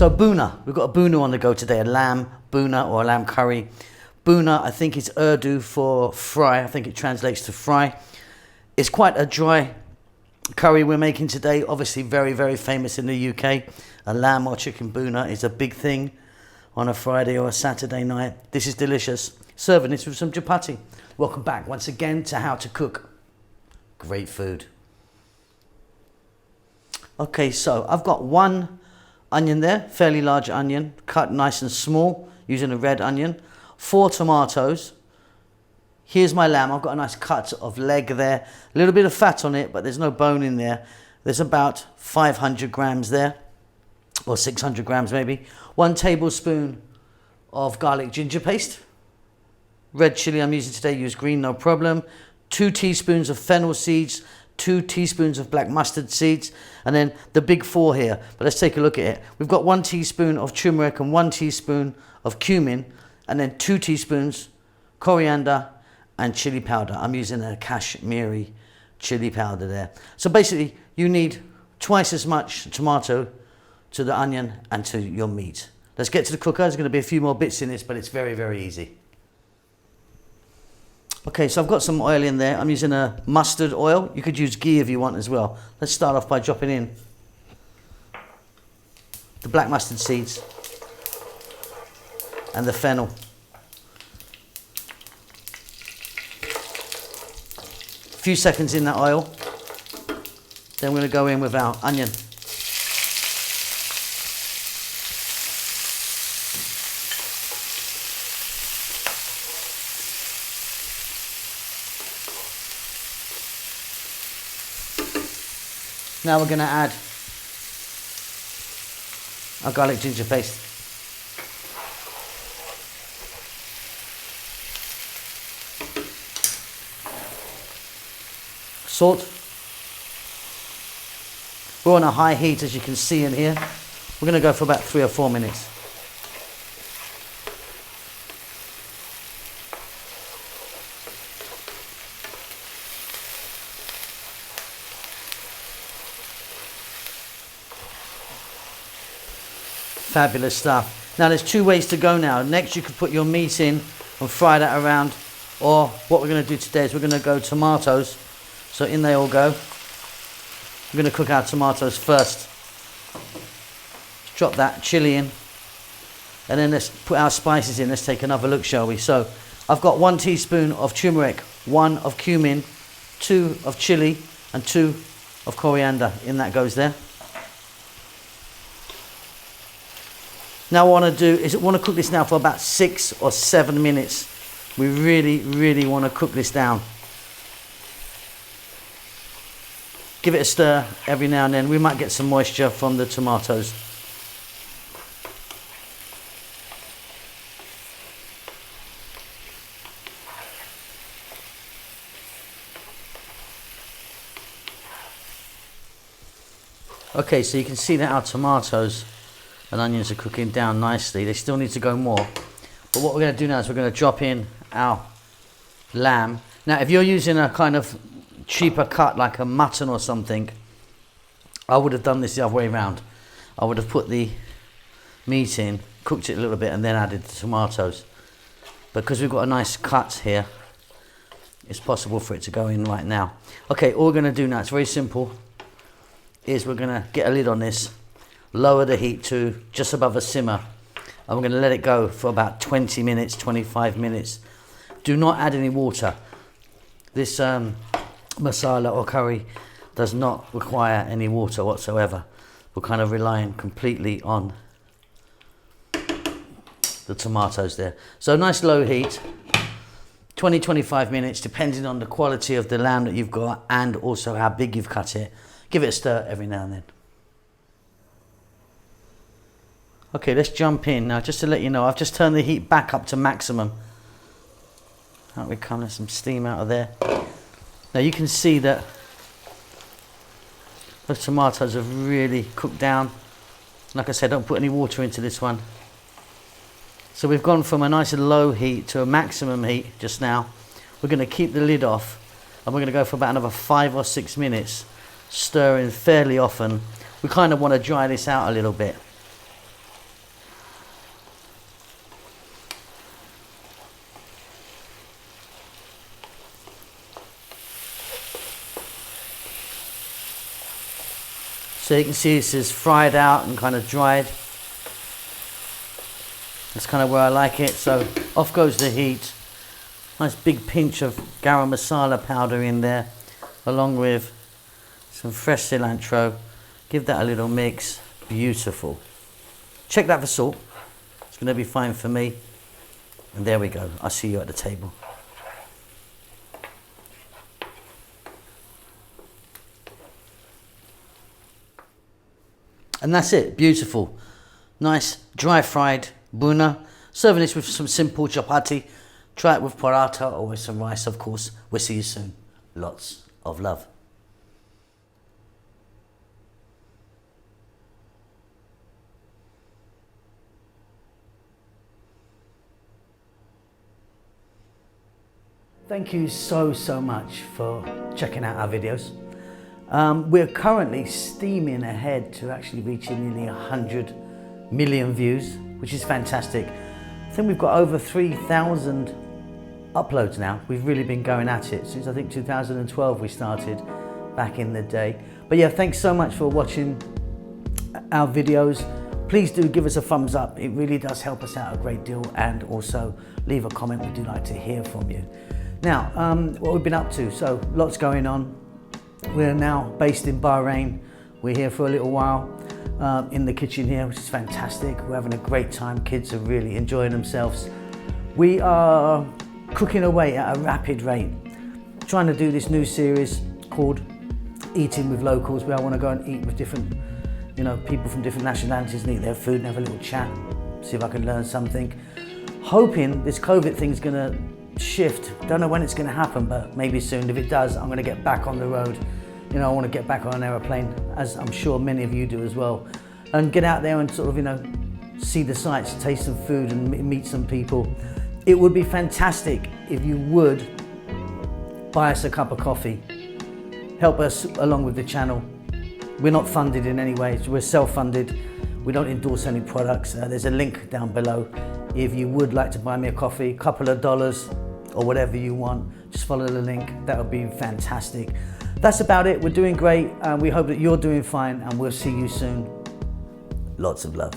So Bhuna, we've got a Bhuna on the go today, a lamb Bhuna or a lamb curry. Bhuna, I think it's Urdu for fry. I think it translates to fry. It's quite a dry curry we're making today. Obviously very, very famous in the UK. A lamb or chicken Bhuna is a big thing on a Friday or a Saturday night. This is delicious. Serving this with some chapati. Welcome back once again to How to Cook Great Food. Okay, so I've got one onion there, fairly large onion, cut nice and small using a red onion. 4 tomatoes. Here's my lamb. I've got a nice cut of leg there. A little bit of fat on it, but there's no bone in there. There's about 500 grams there, or 600 grams maybe. 1 tablespoon of garlic ginger paste. Red chili I'm using today, use green, no problem. 2 teaspoons of fennel seeds, 2 teaspoons of black mustard seeds, and then the big 4 here. But let's take a look at it. We've got 1 teaspoon of turmeric and 1 teaspoon of cumin, and then 2 teaspoons coriander and chili powder. I'm using a Kashmiri chili powder there. So basically you need twice as much tomato to the onion and to your meat. Let's get to the cooker. There's going to be a few more bits in this, but it's very, very easy. Okay, so I've got some oil in there. I'm using a mustard oil. You could use ghee if you want as well. Let's start off by dropping in the black mustard seeds and the fennel. A few seconds in that oil. Then we're going to go in with our onion. Now we're going to add our garlic ginger paste. Salt. We're on a high heat, as you can see in here. We're going to go for about 3 or 4 minutes. Fabulous stuff. Now there's 2 ways to go now. Next you could put your meat in and fry that around, or what we're going to do today is we're going to go tomatoes. So in they all go. We're going to cook our tomatoes first. Let's drop that chili in, and then let's put our spices in. Let's take another look, shall we? So I've got 1 teaspoon of turmeric, 1 of cumin, 2 of chili, and 2 of coriander. In that goes there. Now what I want to do is I want to cook this now for about 6 or 7 minutes. We really, really want to cook this down. Give it a stir every now and then. We might get some moisture from the tomatoes. Okay, so you can see that our tomatoes and onions are cooking down nicely. They still need to go more. But what we're going to do now is we're going to drop in our lamb. Now, if you're using a kind of cheaper cut like a mutton or something, I would have done this the other way around. I would have put the meat in, cooked it a little bit, and then added the tomatoes. Because we've got a nice cut here, it's possible for it to go in right now. Okay, all we're going to do now, it's very simple, is we're going to get a lid on this, lower the heat to just above a simmer, and we're going to let it go for about 20 minutes, 25 minutes. Do not add any water. This masala or curry does not require any water whatsoever. We're kind of relying completely on the tomatoes there. So nice low heat, 20-25 minutes, depending on the quality of the lamb that you've got and also how big you've cut it. Give it a stir every now and then. Okay, let's jump in now. Just to let you know, I've just turned the heat back up to maximum. Out we come, there's some steam out of there. Now you can see that those tomatoes have really cooked down. Like I said, don't put any water into this one. So we've gone from a nice low heat to a maximum heat just now. We're going to keep the lid off and we're going to go for about another 5 or 6 minutes, stirring fairly often. We kind of want to dry this out a little bit. So you can see this is fried out and kind of dried. That's kind of where I like it. So off goes the heat. Nice big pinch of garam masala powder in there, along with some fresh cilantro. Give that a little mix. Beautiful. Check that for salt. It's going to be fine for me. And there we go. I'll see you at the table. And that's it. Beautiful. Nice dry fried bhuna. Serving this with some simple chapati. Try it with paratha or with some rice, of course. We'll see you soon. Lots of love. Thank you so much for checking out our videos. We're currently steaming ahead to actually reaching nearly 100 million views, which is fantastic. I think we've got over 3,000 uploads now. We've really been going at it since I think 2012 we started back in the day. But yeah, thanks so much for watching our videos. Please do give us a thumbs up. It really does help us out a great deal, and also leave a comment. We do like to hear from you. Now, what we've been up to, so lots going on. We're now based in Bahrain. We're here for a little while in the kitchen here, which is fantastic. We're having a great time. Kids are really enjoying themselves. We are cooking away at a rapid rate, trying to do this new series called Eating with Locals, where I want to go and eat with different, people from different nationalities and eat their food and have a little chat, see if I can learn something. Hoping this COVID thing's going to shift. Don't know when it's going to happen, but maybe soon. If it does, I'm going to get back on the road. I want to get back on an aeroplane, as I'm sure many of you do as well, and get out there and sort of, see the sights, taste some food and meet some people. It would be fantastic if you would buy us a cup of coffee. Help us along with the channel. We're not funded in any way. We're self-funded. We don't endorse any products. There's a link down below. If you would like to buy me a coffee, a couple of dollars or whatever you want, just follow the link. That would be fantastic. That's about it. We're doing great, and we hope that you're doing fine, and we'll see you soon. Lots of love.